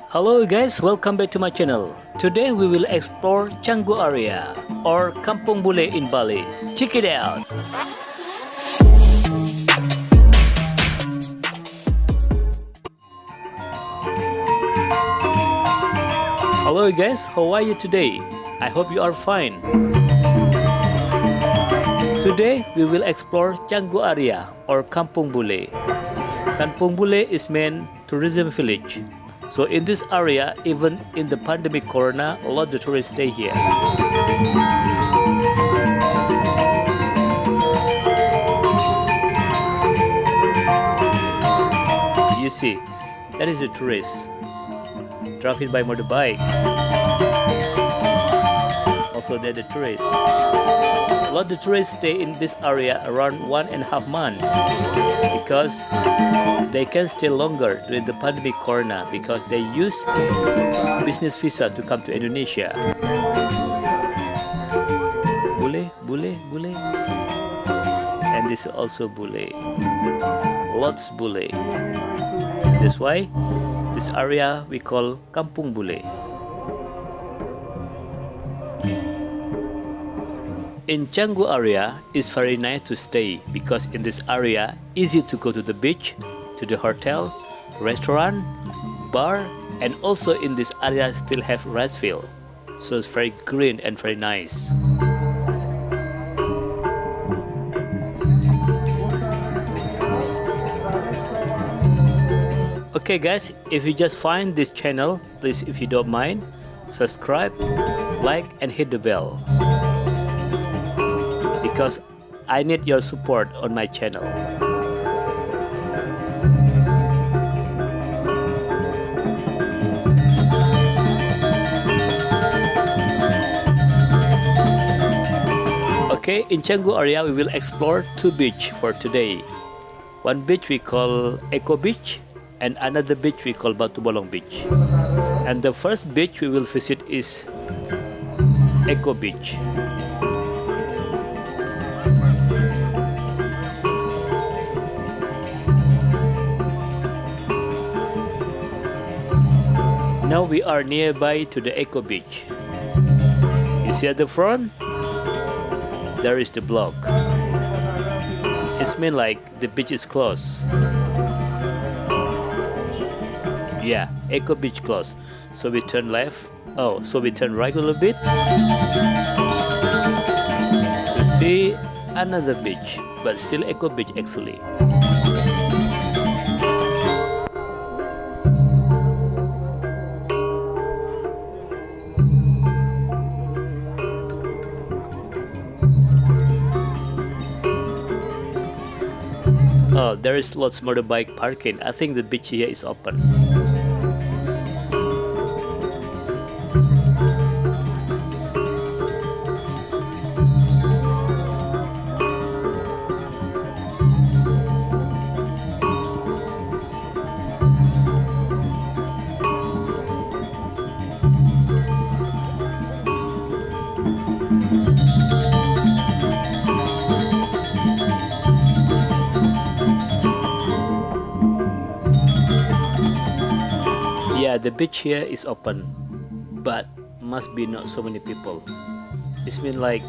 Hello guys, welcome back to my channel. Today we will explore Canggu area or Kampung Bule in Bali. Check it out. Hello guys, how are you today? I hope you are fine. Today we will explore Canggu area or Kampung Bule. Kampung Bule is main tourism village. So in this area, even in the pandemic corona, a lot of tourists stay here. You see, that is a tourist driving by motorbike. Also there the tourists. A lot of tourists stay in this area around 1.5 months because they can stay longer during the pandemic corona because they use business visa to come to Indonesia. Bule, bule, bule. And this is also bule. Lots bule. That's why this area we call Kampung Bule. In Canggu area, it's very nice to stay because in this area, easy to go to the beach, to the hotel, restaurant, bar, and also in this area still have rice field. So it's very green and very nice. Okay guys, if you just find this channel, please if you don't mind, subscribe, like and hit the bell. Because I need your support on my channel. Okay, in Canggu area we will explore two beaches for today. One beach we call Eco Beach and another beach we call Batu Bolong Beach. And the first beach we will visit is Eco Beach. Now we are nearby to the Eco Beach. You see at the front? There is the block. It's mean like the beach is closed. Yeah, Eco Beach closed. So we turn left. Oh, so we turn right a little bit to see another beach, but still Eco Beach actually. Oh, there is lots of motorbike parking. I think the beach here is open. Yeah, the beach here is open, but must be not so many people. It means like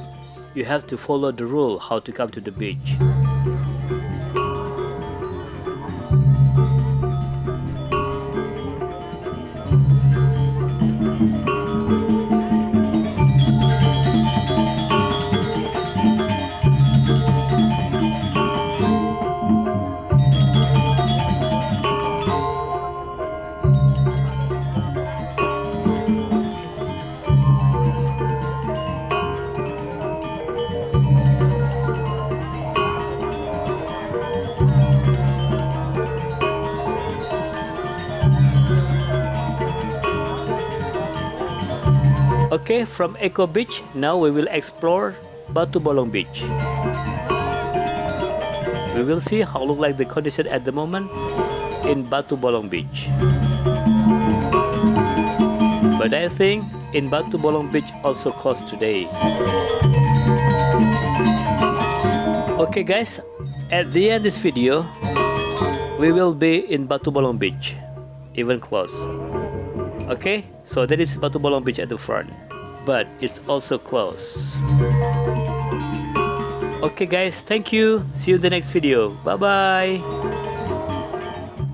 you have to follow the rule how to come to the beach. Okay, from Eco Beach, now we will explore Batu Bolong Beach. We will see how look like the condition at the moment in Batu Bolong Beach. But I think in Batu Bolong Beach also closed today. Okay guys, at the end of this video, we will be in Batu Bolong Beach, even close. Okay, so that is Batu Bolong Beach at the front, but it's also closed. Okay guys, thank you. See you in the next video. Bye bye.